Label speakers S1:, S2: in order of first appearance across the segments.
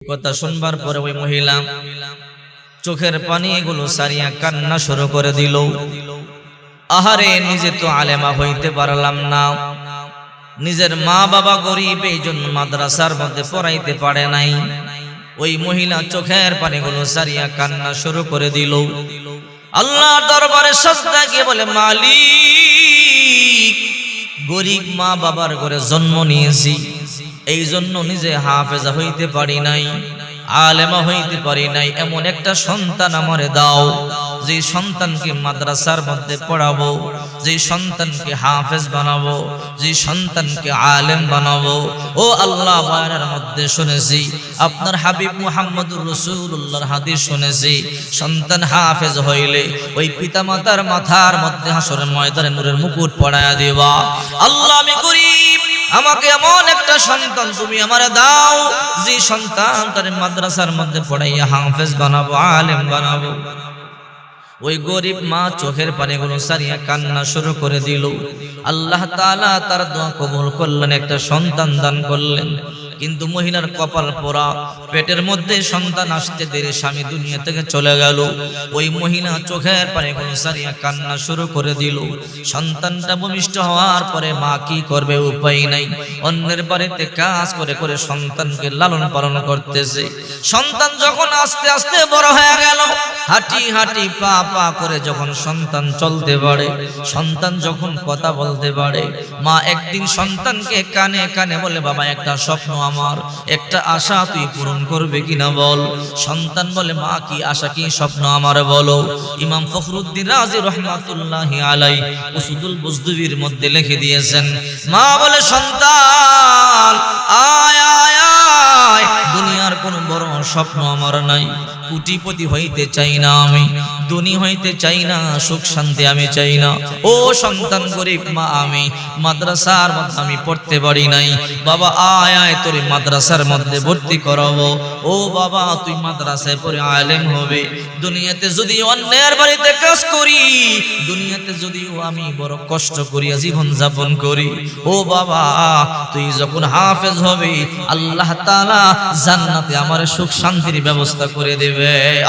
S1: কথা শুনবার পরে ওই মহিলা চোখের পানিগুলো সারিয়া কান্না শুরু করে দিল। আহারে, নিজে তো আলেমা হইতে পারলাম না, নিজের মা বাবা গরিব, এই জন্য মাদ্রাসার মধ্যে পড়াইতে পারে নাই। ওই মহিলা চোখের পানিগুলো সারিয়া কান্না শুরু করে দিল। আল্লাহ দরবারে সাজদা গিয়ে বলে, মালিক, গরিব মা বাবার ঘরে জন্ম নিয়েছি, এই জন্য নিজে হাফেজা হইতে পারি নাই, আলেমা হইতে পারি নাই। এমন একটা সন্তান আমারে দাও, যে সন্তানকে মাদ্রাসার মধ্যে পড়াবো, যে সন্তানকে হাফেজ বানাবো, যে সন্তানকে আলেম বানাবো। ও আল্লাহ, বয়ানের মধ্যে শুনেছি, আপনার হাবিব মুহাম্মদুর রাসূলুল্লাহর হাদিস শুনেছি, সন্তান হাফেজ হইলে ওই পিতামাতার মাথার মধ্যে হাসরের ময়দানে নূরের মুকুট পরায়া দিবা। আল্লাহ, আমি গরিব, আমাকে এমন একটা সন্তান তুমি আমারে দাও, যে সন্তান তার মাদ্রাসার মধ্যে পড়াইয়া হাফেজ বানাবো, আলেম বানাবো। ওই গরিব মা চোখের পানিগুলো সারিয়া কান্না শুরু করে দিল। আল্লাহ তাআলা তার দোয়া কবুল করলেন, একটা সন্তান দান করলেন। কিন্তু মহিলার কপাল পোড়া, পেটের মধ্যে সন্তান আসতে দেরি, স্বামী দুনিয়া থেকে চলে গেল। ওই মহিলা চোখের পানিগুলো সারিয়া কান্না শুরু করে দিল। সন্তানটা ভূমিষ্ঠ হওয়ার পরে মা কি করবে, উপায় নাই। অন্যের বাড়িতে কাজ করে করে সন্তানকে লালন পালন করতেছে। সন্তান যখন আস্তে আস্তে বড় হয়ে গেল, হাঁটি হাঁটি পা পা করে যখন সন্তান চলতে পারে, সন্তান যখন কথা বলতে পারে, মা একদিন সন্তানকে কানে কানে বলে, বাবা, একটা স্বপ্ন আমার, একটা আশা তুই পূরণ করবে কিনা বল। সন্তান বলে, মা, কি আশা, কি স্বপ্ন আমার বলো। ইমাম ফখরুদ্দিন রাজি রহমাতুল্লাহি আলাইহি উসুদুল বুজদুবির মধ্যে লিখে দিয়েছেন, মা বলে, সন্তান আয় আয় আয়, দুনিয়ার কোন বড় স্বপ্ন আমার নাই, কোটিপতি হইতে চাই না আমি, ধনী হইতে চাই না, সুখ শান্তি আমি চাই না। ও সন্তান, গরিব মা আমি, মাদ্রাসার মধ্যে আমি পড়তে পারি নাই, বাবা আয় আয় তোরে মাদ্রাসার মধ্যে ভর্তি করাবো। ও বাবা, তুই মাদ্রাসায় পড়ে আলেম হবে। দুনিয়াতে যদি অন্যের বাড়িতে কাজ করি, দুনিয়াতে যদিও আমি বড় কষ্ট করিয়া জীবন যাপন করি, ও বাবা, তুই যখন হাফেজ হবি, আল্লাহ তাআলা জান্নাতে আমার সুখ শান্তির ব্যবস্থা করে দেবে।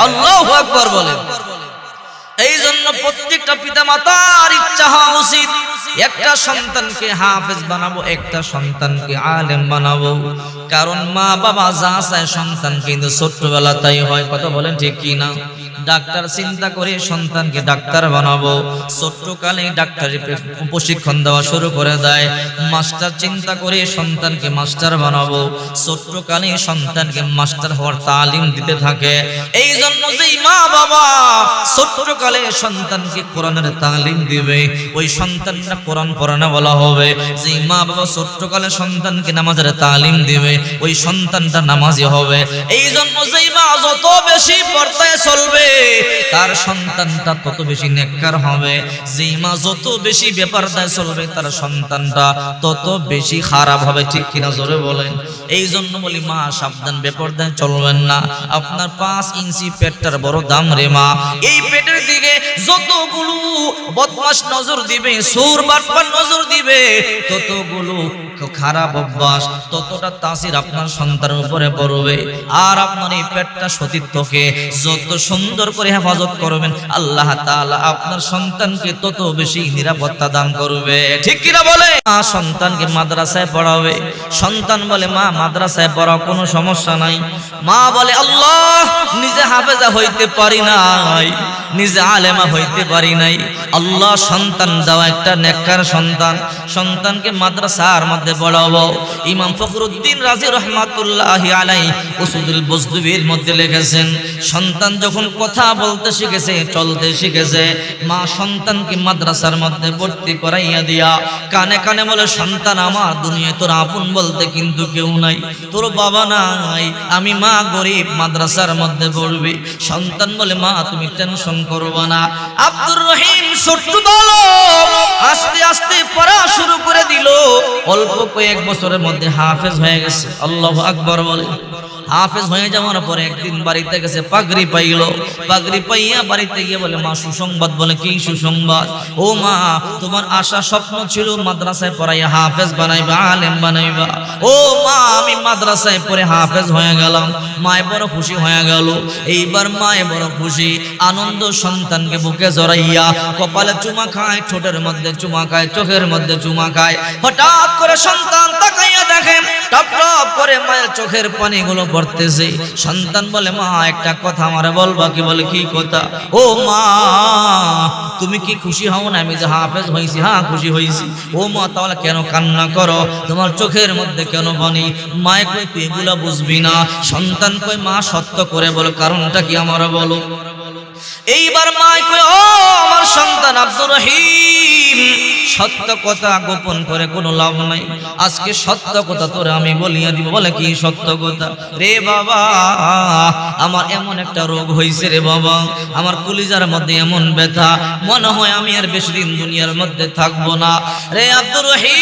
S1: আল্লাহু আকবার বলেন। এই জন্য প্রত্যেকটা পিতা মাতার ইচ্ছা হওয়া উচিত, একটা সন্তানকে হাফেজ বানাবো, একটা সন্তানকে আলেম বানাবো। কারণ মা বাবা যা চায় সন্তান কিন্তু ছোট্টবেলা তাই হয়। কথা বলেন ঠিক কি না? ডাক্তার চিন্তা করে সন্তানকে ডাক্তার বানাবো, ছোট্টকালে ডাক্তারি প্রশিক্ষণ দেওয়া শুরু করে দেয়। মাস্টার চিন্তা করে সন্তানকে মাস্টার বানাবো, ছোট্টকালে সন্তানকে মাস্টার হওয়ার তালিম দিতে থাকে। এই জন্য যেই মা বাবা ছোট্টকালে সন্তানকে কোরআনের তালিম দিবে, ওই সন্তানটা কোরআন পড়ানো বলা হবে। যেই মা বাবা ছোট্টকালে সন্তানকে নামাজের তালিম দিবে, ওই সন্তানটা নামাজি হবে। এই জন্য যেই মা যত বেশি পর্দায় চলবে, তার সন্তানটা তত বেশি নেককার হবে। যেই মা যত বেশি বেপরদায় চলবে, তার সন্তানটা তত বেশি খারাপ হবে। ঠিক কিনা জোরে বলেন। এই জন্য বলি, মা সাবধান, বেপরদায় চলবেন না। আপনার 5 ইঞ্চি পেটটার বড় দাম রে মা। এই পেটের দিকে যতগুলো বদমাশ নজর দিবে, সুর বাটপার নজর দিবে, ততগুলো খারাপ অভ্যাস, ততটা তাসির আপনার সন্তানের উপরে পড়বে। আর আপনার এই পেটটা সতীত্বকে যত সুন্দর করে হেফাজত করবেন, আল্লাহ তাআলা আপনার সন্তানকে তত বেশি নিরাপত্তা দান করবে। ঠিক কিনা বলে? সন্তানকে মাদ্রাসায় পড়াবে। সন্তান বলে, মা, মাদ্রাসায় পড়াও, কোনো সমস্যা নাই। মা বলে, আল্লাহ, নিজে হাফেজা হইতে পারি নাই, নিজে আলেমা হইতে পারি নাই, আল্লাহ সন্তান দাও, একটা নেককার সন্তান, সন্তানকে মাদ্রাসার মধ্যে পড়াবো। ইমাম ফখরুদ্দিন রাজি রহমাতুল্লাহি আলাইহি উসুদুল বুজদুবির মধ্যে লিখেছেন, সন্তান যখন কথা বলতে শিখেছে, চলতে শিখেছে, মা সন্তানকে মাদ্রাসার মধ্যে ভর্তি করাইয়া দিয়া কানে কানে বলে, সন্তান আমার, দুনিয়ায় তোর আপন বলতে কিন্তু কেউ নাই, তোর বাবা নাই, আমি মা গরিব, মাদ্রাসার মধ্যে পড়বি। সন্তান বলে, মা তুমি টেনশন করবে না। আব্দুর রহিম ছোট্ট বালক আস্তে আস্তে পড়া শুরু করে দিল। অল্প কয়েক বছরের মধ্যে হাফেজ হয়ে গেছে। আল্লাহু আকবার বলে। হাফেজ হয়ে যাওয়ার পরে একদিন বাড়িতে গেছে, পাগড়ি পাইল। পাগড়ি পাইয়া বাড়িতে গিয়ে বলে, মা সুসংবাদ। বলে, কি সুসংবাদ? ও মা, তোমার আশা স্বপ্ন ছিল মাদ্রাসায় পড়াইয়া হাফেজ বানাইবা, আলেম বানাইবা। ও মা, আমি মাদ্রাসায় পড়ে হাফেজ হয়ে গেলাম। মায় বড় খুশি হয়ে গেল। এইবার মায় বড় খুশি, আনন্দ সন্তানকে বুকে জড়াইয়া কপালে চুমা খায়, ঠোঁটের মধ্যে চুমা খায়, চোখের মধ্যে চুমা খায়। হঠাৎ করে সন্তান তাকাইয়া দেখে টপ টপ করে মায়ের চোখের পানিগুলো পড়তেছে। সন্তান বলে, মা একটা কথা আমারে বলবা কি? বলে, কি কথা? ও মা, তুমি কি খুশি হও না আমি যে হাফেজ হয়েছি? হ্যাঁ খুশি হয়েছি। ও মা, তাহলে কেন কান্না করো? তোমার চোখের মধ্যে কেন পানি? মায় কই, তুই এগুলা বুঝবি না। সন্তান কই, মা সত্য করে বলো, কারণটা কি আমারে বলো। এইবার মায় কই, ও আমার সন্তান আব্দুর রহিম, সত্য কথা গোপন করে কোনো লাভ নাই। আজকে সত্য কথা তোরে আমি বলিয়া দিব। বলে, কি সত্য কথা? রে বাবা, আমার এমন একটা রোগ হয়েছে রে বাবা, আমার কলিজার মধ্যে এমন ব্যথা, মনে হয় আমি আর বেশি দিন দুনিয়ার মধ্যে থাকবো না। রে আব্দুর রহিম,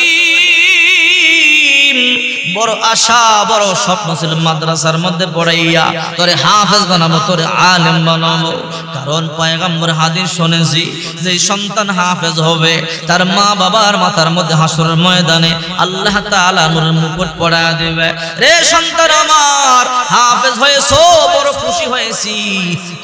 S1: বড় আশা বড় স্বপ্ন ছিল মাদ্রাসার মধ্যে পড়াইয়া তোরে হাফেজ বানাবো, তোরে আলেম বানাবো। কারণ পয়গম্বর হাদিস শুনেছি, যে সন্তান হাফেজ হবে তার মা বাবার মাথার মধ্যে হাসরের ময়দানে আল্লাহ তাআলা নূরের মুকুট পরায়া দেবে। রে সন্তান আমার, হাফেজ হয়েছো, বড় খুশি হয়েছি,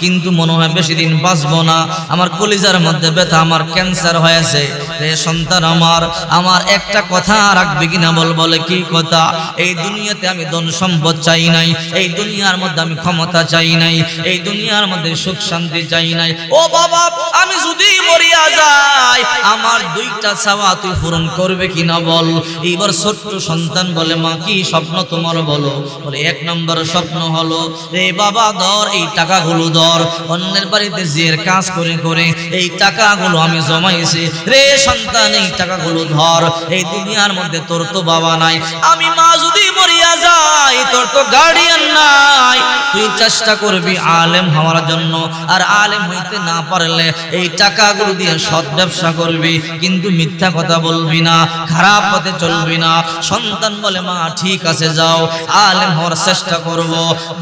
S1: কিন্তু মনে হয় বেশি দিন বাঁচবো না। আমার কলিজার মধ্যে ব্যথা, আমার ক্যান্সার হয়েছে। রে সন্তান আমার, আমার একটা কথা রাখবি কিনা বল। বলে, কি কথা? এই দুনিয়াতে আমি ধন সম্পদ চাই নাই, এই দুনিয়ার মধ্যে আমি ক্ষমতা চাই নাই, এই দুনিয়ার মধ্যে সুখ শান্তি চাই নাই। ও বাবা, আমি যদি মরিয়া যাই আমার দুইটা চাওয়া তুই পূরণ করবে কিনা বল। এইবার ছোট্ট সন্তান বলে, মা কি স্বপ্ন তোমার বলো। বলে, এক নম্বর স্বপ্ন হলো, রে বাবা ধর এই টাকাগুলো ধর, অন্যের বাড়িতে জিয়ের কাজ করে করে এই টাকাগুলো আমি জমাইছি। রে সন্তান, এই টাকাগুলো ধর, এই দুনিয়ার মধ্যে তোর তো বাবা নাই, আমি মা যদি মরিয়া যাই তোর তো গার্ডিয়ান নাই, তুই চেষ্টা করবি আলেম হওয়ার জন্য। আর আলেম হইতে না পারলে এই টাকাগুলো দিয়ে সৎ ব্যবসা করবি, কিন্তু মিথ্যা কথা বলবি না, খারাপ পথে চলবি না। সন্তান বলে, মা ঠিক আছে, যাও, আলেম হওয়ার চেষ্টা করব।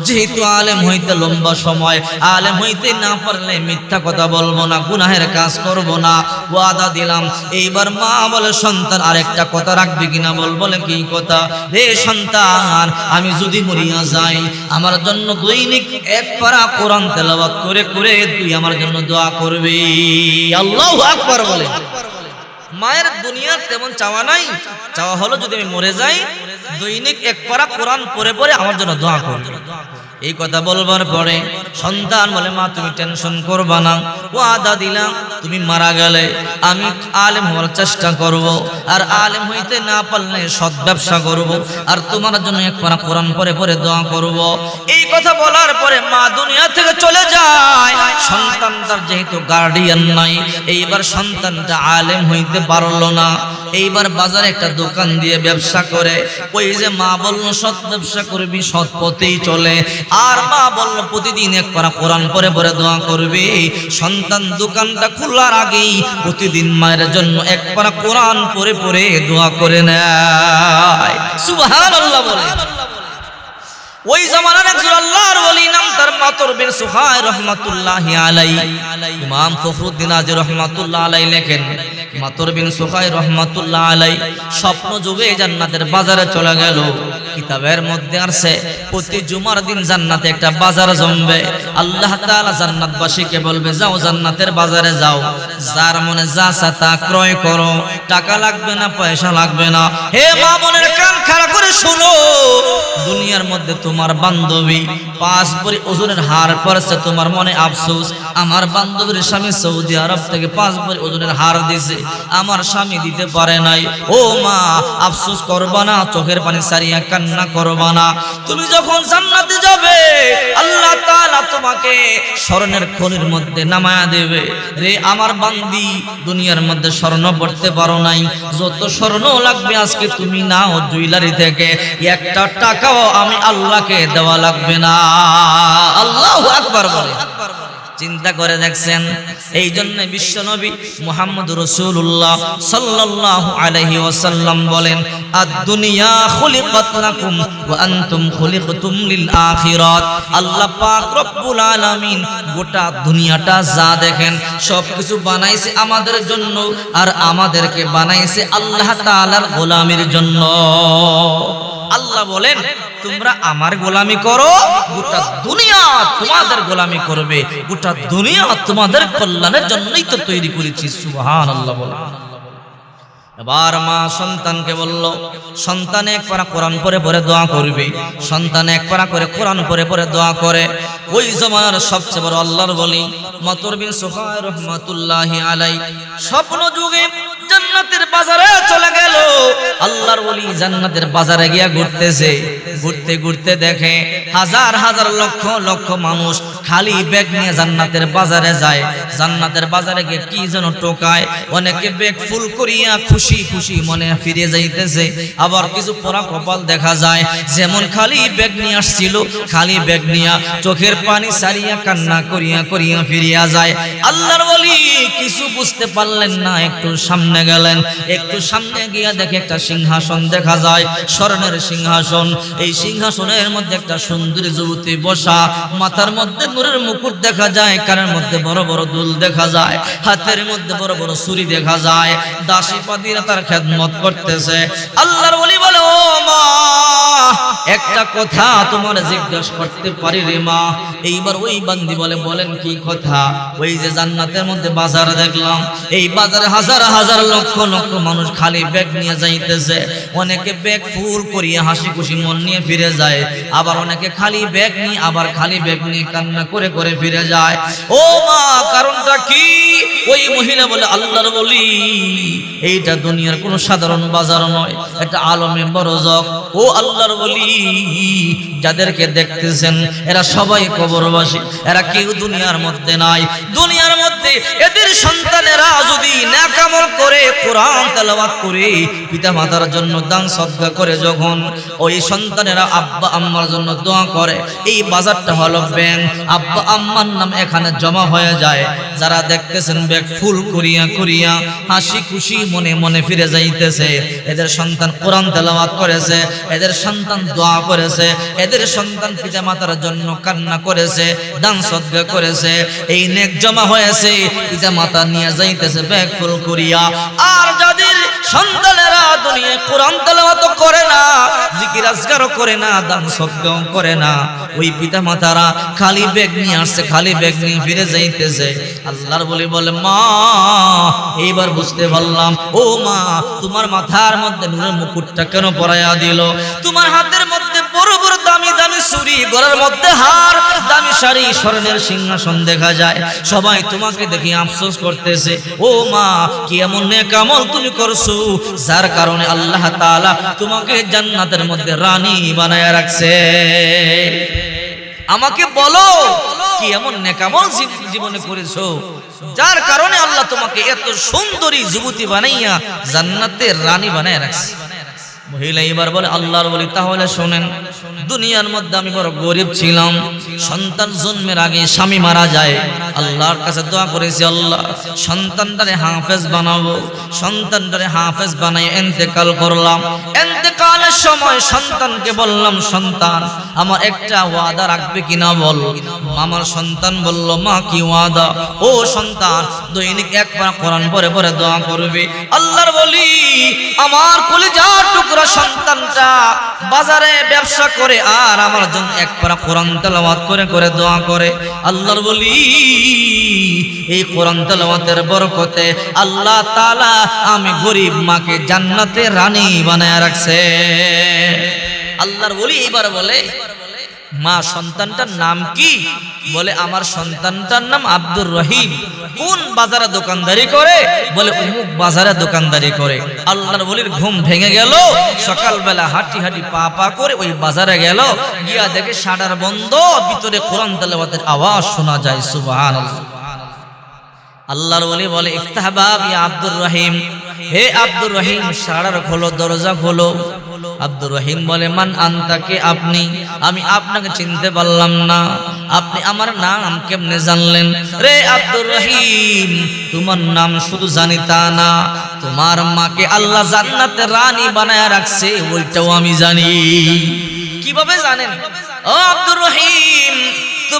S1: যেহেতু আলেম হইতে লম্বা সময়, আলেম হইতে না পারলে মিথ্যা কথা বলবো না, গুনাহের কাজ করব না, ওয়াদা দিলাম। এইবার মা বলে, সন্তান আরেকটা কথা রাখবি কিনা বল। বলে, কি কথা? রে সন্তান, আমি যদি মরিয়া যাই আমার জন্য দৈনিক এক পারা কোরআন তেলাওয়াত করে করে তুই আমার জন্য দোয়া করবি। আল্লাহু আকবার বলে। মায়ের দুনিয়ার তেমন চাওয়া নাই, চাওয়া হলো যদি আমি মরে যাই দৈনিক এক পারা কোরআন পড়ে পড়ে আমার জন্য দোয়া করবে। এই কথা বলবার পরে সন্তান বলে, মা তুমি টেনশন করবা না, ওয়াদা দিলাম তুমি মারা গেলে আমি আলেম হওয়ার চেষ্টা করব, আর আলেম হইতে না পারলে সৎ ব্যবসা করব, আর তোমার জন্য এক পারা কোরআন পড়ে পড়ে দোয়া করব। এই কথা বলার পরে মা দুনিয়া থেকে চলে যায়। সন্তান তার যেহেতু গার্ডিয়ান নাই, এইবার সন্তানটা আলেম হইতে পারলো না। এইবার বাজারে একটা দোকান দিয়ে ব্যবসা করে। ওই যে মা বলল সৎ ব্যবসা করবি, সৎ পথেই চলে, আর মা বলল প্রতিদিন এক পারা কোরআন পড়ে পড়ে দোয়া করবি। সন্তান দোকানটা খোলার আগেই প্রতিদিন মায়ের জন্য এক পারা কোরআন পড়ে পড়ে দোয়া করে নেয়। সুবহানাল্লাহ বলে। ওই জামানার একজন আল্লাহর ওলি, নাম তার মাতর বিন সুহাই রহমাতুল্লাহি আলাইহি। ইমাম ফখরুদ্দিন রাজি রহমাতুল্লাহ আলাইহি লেখেন, মাতর বিন সুহাই রহমাতুল্লাহ আলাইহি স্বপ্ন যুগে জান্নাতের বাজারে চলে গেল। কিতাবের মধ্যে আছে প্রতি জুমার দিন জান্নাতে একটা বাজার জমবে। আল্লাহ তাআলা জান্নাতবাসীকে বলবে, যাও জান্নাতের বাজারে যাও, যার মনে যা চায় তা ক্রয় করো, টাকা লাগবে না, পয়সা লাগবে না। হে মা বোনের কান খাড়া করে শোনো, দুনিয়ার মধ্যে তোমার বান্ধবী 5 ভরি ওজনের হার পরেছে, তোমার মনে আফসোস, আমার বান্ধবীর স্বামী সৌদি আরব থেকে 5 ভরি ওজনের হার দিছে, আমার স্বামী দিতে পারে নাই। ও মা, আফসোস করবা না, চোখের পানি সারিয়া কান্না করবা না। তুমি যখন জান্নাতে যাবে আল্লাহ তাআলা তোমাকে স্বর্ণের খনির মধ্যে নামায়া দেবে। রে আমার বান্দি, দুনিয়ার মধ্যে স্বর্ণ পড়তে পারো নাই, যত স্বর্ণ লাগবে আজকে তুমি নাও জুয়েলারি থেকে, একটা টাকাও আমি আল্লাহকে দেওয়া লাগবে না। আল্লাহু আকবার বলে। চিন্তা করে দেখছেন, এই জন্য বিশ্বনবী মুহাম্মদ রাসূলুল্লাহ সাল্লাল্লাহু আলাইহি ওয়াসাল্লাম বলেন, আদ-দুনিয়া খুলিকাত লাকুম ওয়া আনতুম খুলিকতুম লিল আখিরাত। আল্লাহ পাক রব্বুল আলামিন গোটা দুনিয়াটা যা দেখেন সবকিছু বানাইছে আমাদের জন্য, আর আমাদেরকে বানাইছে আল্লাহ তাআলার গোলামির জন্য। আল্লাহ বলেন তোমরা আমার গোলামি করো, গোটা দুনিয়া তোমাদের গোলামি করবে, গোটা দুনিয়া তোমাদের কল্যাণের জন্যই তো তৈরি করেছি। সুবহানাল্লাহ বলে। এবার মা সন্তানকে বলল, সন্তান এক পারা কোরআন পড়ে পড়ে দোয়া করবে, সন্তান এক পারা করে কোরআন পড়ে পড়ে দোয়া করে। ওই জমানার সবচেয়ে বড় আল্লাহর বলি মাতুর বিন সুফায় রহমাতুল্লাহি আলাই স্বপ্ন যুগে জান্নাতের বাজারে চলে গেল। আল্লাহর ওলি জান্নাতের বাজারে গিয়া ঘুরতেছে, ঘুরতে ঘুরতে দেখে হাজার হাজার লক্ষ লক্ষ মানুষ খালি ব্যাগ নিয়ে জান্নাতের বাজারে যায়। জান্নাতের বাজারে গিয়ে কি যেন টোকায়, অনেকে ব্যাগ ফুল করিয়া খুশি খুশি মনে ফিরে যাইতেছে। আবার কিছু পোড়া কপাল দেখা যায়, যেমন খালি ব্যাগ নিয়ে আসছিল, খালি ব্যাগ নিয়া চোখের পানি সারিয়া কান্না করিয়া করিয়া ফিরিয়া যায়। আল্লাহর ওলি কিছু বুঝতে পারলেন না, একটু সামনে গেলেন, একটু সামনে গিয়া দেখে একটা সিংহাসন দেখা যায়, স্বর্ণের সিংহাসন। এই সিংহাসনের মধ্যে একটা সুন্দরী যুবতী বসা, মাথার মধ্যে নূরের মুকুট দেখা যায়, কানের মধ্যে বড় বড় দুল দেখা যায়, হাতের মধ্যে বড় বড় ছুরি দেখা যায়। দাসী পাদিরা তার খেদমত করতেছে। আল্লাহর ওলি বলে, ও মা, একটা কথা তোমার জিজ্ঞাসা করতে পারি রে মা? এইবার ওই বান্দি বলে, বলেন কি কথা? ওই যে জান্নাতের মধ্যে বাজার দেখলাম, এই বাজারে হাজার হাজার লক্ষ লক্ষ মানুষ খালি ব্যাগ নিয়ে যাইতেছে। অনেকে ব্যাগ ফুল করিয়া হাসি খুশি মন নিয়ে ফিরে যায়, আবার অনেকে খালি ব্যাগ নিয়ে আবার খালি ব্যাগ নিয়ে কান্না করে করে ফিরে যায়। ও মা, কারণটা কি? ওই মহিলা বলে, আল্লাহর বলি এইটা দুনিয়ার কোনো সাধারণ বাজার নয়, এটা আলমে বরজক। ও আল্লাহর বলি, যাদেরকে দেখতেছেন এরা সবাই কবরবাসী, এরা কেউ দুনিয়ার মধ্যে নাই। দুনিয়ার মধ্যে এদের সন্তানেরা যদি নেক আমল করে, কোরআন তেলাওয়াত করে, পিতা মাতার জন্য দান সদকা করে, যখন ওই সন্তানেরা আব্বা আম্মার জন্য দোয়া করে, এই বাজারটা হলো ব্যাংক। আব্বা আম্মার নাম এখানে জমা হয়ে যায়। যারা দেখতেছেন ব্যাগ ফুল করিয়া করিয়া হাসি খুশি মনে মনে ফিরে যাইতেছে, এদের সন্তান কোরআন তেলাওয়াত করেছে, এদের সন্তান দোয়া করেছে, এদের সন্তান পিতা মাতার জন্য কান্না করেছে, দান সদকা করেছে, এই নেক জমা হয়েছে, পিতা মাতা নিয়ে যাইতেছে ব্যাগ ফুল করিয়া। আর যাদের সন্তানেরা দুনিয়ায় কোরআন তেলাওয়াত করে না, জিকির আজকারও করে না, দান সদকাও করে না, ওই পিতা মাতারা খালি ব্যাগ নিয়ে আসছে, খালি ব্যাগ নিয়ে ফিরে যাইতেছে। আল্লাহর বলি বলে, মা, এইবার বুঝতে পারলাম। ও মা, তোমার মাথার মধ্যে নূরের মুকুটটা কেন পরাইয়া দিল? তোমার হাতের মধ্যে বড় বড় দামি দামি ছুরি, গলার মধ্যে হার, দামি শাড়ি, স্বর্ণের সিংহাসন দেখা যায়। সবাই তোমাকে দেখি আফসোস করতেছে। ও মা, কি এমন নেক আমল তুমি করছো যার কারণে আল্লাহ তাআলা তোমাকে জান্নাতের মধ্যে রানী বানায়া রাখছে? আমাকে বলো, কি এমন নেক আমল জীবনে করেছো যার কারণে আল্লাহ তোমাকে এত সুন্দরী যুবতী বানাইয়া জান্নাতের রানী বানায়া রাখছে? মহিলা এবার বলে, আল্লাহর বলি তাহলে শোনেন, দুনিয়ার মধ্যে আমি বড় গরিব ছিলাম, সন্তান জন্মের আগে স্বামী মারা যায়, আল্লাহর কাছে দোয়া করেছি, আল্লাহ সন্তানটারে হাফেজ বানাবো। সন্তানটারে হাফেজ বানাই ইন্তেকাল করলাম। ইন্তেকালের সময় সন্তানকে বললাম, সন্তান আমার একটা ওয়াদা রাখবে কিনা বল। আমার সন্তান বলল, মা কি ওয়াদা? ও সন্তান, দৈনিক একবার কোরআন পড়ে পড়ে দোয়া করবে। আল্লাহর বলি, আমার কলিজার টুকরা সন্তানটা বাজারে ব্যবসা করে আর আমার জন্য একবার কোরআন তেলাওয়াত করে করে দোয়া করে। আল্লাহর বলি, এই কোরআন তেলাওয়াতের বরকতে আল্লাহ তাআলা আমি গরিব মাকে জান্নাতে রানী বানায় রাখছে। আল্লাহর বলি এবার বলে, মা সন্তানটার নাম কি? বলে, আমার সন্তানটার নাম আব্দুর রহিম। কোন বাজারে দোকানদারি করে? বলে, অমুক বাজারে দোকানদারি করে। আল্লাহর ওলির ঘুম ভেঙে গেল। সকালবেলা হাঁটি হাঁটি পা পা করে ওই বাজারে গেল, গিয়া দেখে শাটার বন্ধ, ভিতরে কোরআন তেলাওয়াতের আওয়াজ শোনা যায়। সুবহানাল্লাহ। আল্লাহর ওলি বলে, ইফতাহ বাব ইয়া আব্দুর রহিম, হে আব্দুর রহিম শাটার খোলো, দরজা খোলো। আব্দুর রহিম বলে, মান আনতা, কে আপনি? আমি আপনাকে চিনতে পারলাম না, আপনি আমার নাম কেমনে জানলেন? রে আব্দুর রহিম, তোমার নাম শুধু জানি তা না, তোমার মাকে আল্লাহ জান্নাতে রানী বানায় রাখছে, ওইটাও আমি জানি। কিভাবে জানেন? ও আব্দুর রহিম,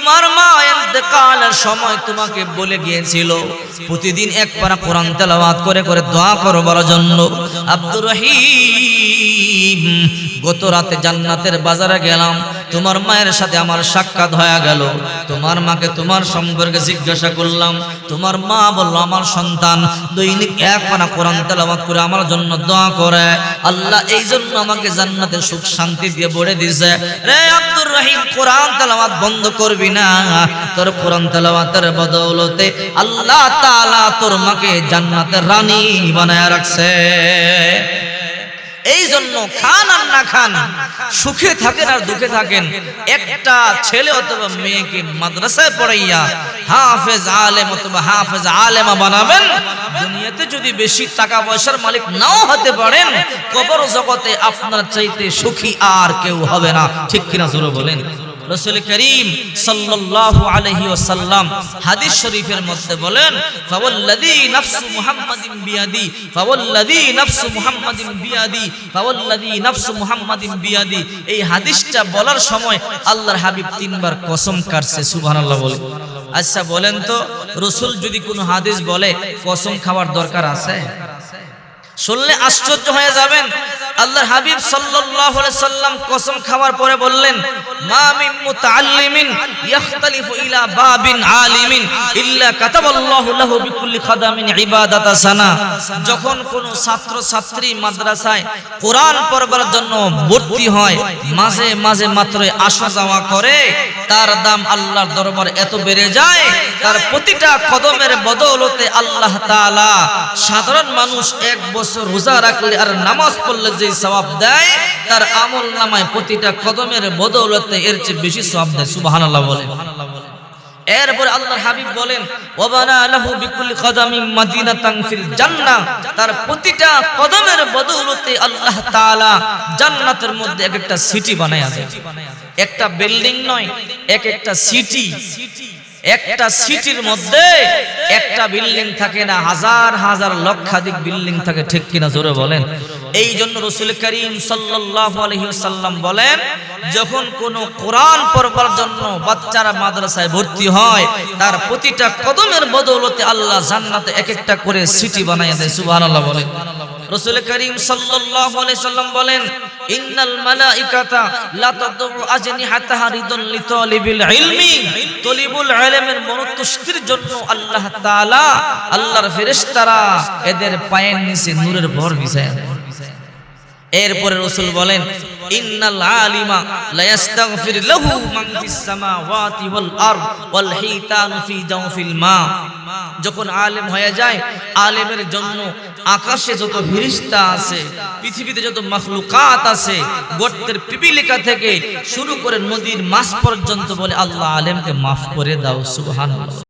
S1: তোমার মা ইন্তেকালের সময় তোমাকে বলে গিয়েছিল প্রতিদিন এক পারা কোরআন তেলাওয়াত করে করে দোয়া করবার জন্য। আব্দুর রহিম, গত রাতে জান্নাতের বাজারে গেলাম, তোমার মায়ের সাথে আমার সাক্ষাৎ হয়ে গেল। তোমার মাকে তোমার সম্পর্কে জিজ্ঞাসা করলাম, তোমার মা বলল আমার সন্তান দৈনিক এক পারা কোরআন তেলাওয়াত করে আমার জন্য দোয়া করে, আল্লাহ এই জন্য আমাকে জান্নাতে সুখ শান্তি দিয়ে ভরে দিয়েছে। রে আব্দুর রহিম, কোরআন তেলাওয়াত বন্ধ করবি না, তোর কোরআন তেলাওয়াতের বদৌলতে আল্লাহ তাআলা তোর মাকে জান্নাতের রানী বানায় রাখছে। এই জন্য খান আর না খান, সুখে থাকেন আর দুঃখে থাকেন, একটা ছেলে অথবা মেয়েকে মাদ্রাসায় পড়াইয়া হাফেজ আলেম অথবা হাফেজ আলেমা বানাবেন। দুনিয়াতে যদি বেশি টাকা পয়সার মালিক নাও হতে পারেন, কবর জগতে আপনার চাইতে সুখী আর কেউ হবে না। ঠিক কিনা জোরে বলেন। রাসূল করিম সাল্লাল্লাহু আলাইহি ওয়াসাল্লাম হাদিস শরীফের মধ্যে বলেন, ফাওয়াল্লাযী নাফসু মুহাম্মাদিন বিয়াদি, ফাওয়াল্লাযী নাফসু মুহাম্মাদিন বিয়াদি, ফাওয়াল্লাযী নাফসু মুহাম্মাদিন বিয়াদি। এই হাদিসটা বলার সময় আল্লাহর হাবিব তিনবার কসম কাটছে। সুবহানাল্লাহ বলে। আচ্ছা বলেন তো, রাসূল যদি কোনো হাদিস বলে কসম খাওয়ার দরকার আছে? শুনলে আশ্চর্য হয়ে যাবেন। আল্লাহর হাবিব সাল্লাল্লাহু আলাইহি সাল্লাম কসম খাওয়ার পরে বললেন, মা মিন মুতাআল্লিমিন ইখতালিফু ইলা বাবিন আলিমিন ইল্লা কাতাবাল্লাহু লাহু বিকুল্লি খাদামিন ইবাদাতা সানা। যখন কোন ছাত্র ছাত্রী মাদ্রাসায় কোরআন পড়বার জন্য ভর্তি হয়, মাঝে মাঝে মাত্র আসা যাওয়া করে, তার দাম আল্লাহর দরবারে এত বেড়ে যায়, তার প্রতিটা কদমের বদৌলতে আল্লাহ তাআলা সাধারণ মানুষ এক বছর রোজা রাখলে আর নামাজ পড়লে যে সওয়াব দেয়, তার আমল নামায় প্রতিটা কদমের বদৌলতে এর চেয়ে বেশি সওয়াব দেয়। সুবহানাল্লাহ বলেন। এরপর আল্লাহর হাবিব বলেন, ওয়াবানা লাহু বিকুল্লি কদামিন মাদিনাতান ফিল জান্নাহ। তার প্রতিটা কদমের বদৌলতে আল্লাহ তাআলা জান্নাতের মধ্যে এক একটা সিটি বানায়া দেয়। একটা বিল্ডিং নয়, এক একটা সিটি। একটা সিটির মধ্যে একটা বিল্ডিং থাকে না, হাজার হাজার লক্ষাধিক বিল্ডিং থাকে। ঠিক কিনা জোরে বলেন। এই জন্য রাসূল করিম সাল্লাল্লাহু আলাইহি ওয়াসাল্লাম বলেন, যখন কোন কোরআন পড়বার জন্য বাচ্চারা মাদ্রাসায় ভর্তি হয়, তার প্রতিটা কদমের বদৌলতে আল্লাহ জান্নাতে এক একটা করে সিটি বানায় দেয়। সুবহানাল্লাহ বলেন। রাসূল করিম সাল্লাল্লাহু আলাইহি ওয়াসাল্লাম বলেন, ইন্নাল মালাইকাতা লা তাদউ আজনিহাতাহা রিদান লিতালিবিল ইলমি। তলিবুল ইলমের মনোতুষ্টির জন্য আল্লাহ তাআলা, আল্লাহর ফেরেশতারা এদের পায়ের নিচে নূরের ভর বিছায় দেয়। এরপরে রাসূল বলেন, ইন্নাল আলিমা লা ইস্তাগফির লাহু মান ফিস সামাওয়াতি ওয়াল আরদ ওয়াল হিতানু ফি জাওফিল মা। যখন আলেম হয়ে যায়, আলেমের জন্য আকাশে যত ফেরেশতা আছে, পৃথিবীতে যত মাখলুকাত আছে, গর্তের পিপিলিকা থেকে শুরু করে নদীর মাছ পর্যন্ত বলে, আল্লাহ আলেমকে মাফ করে দাও। সুবহানাল্লাহ।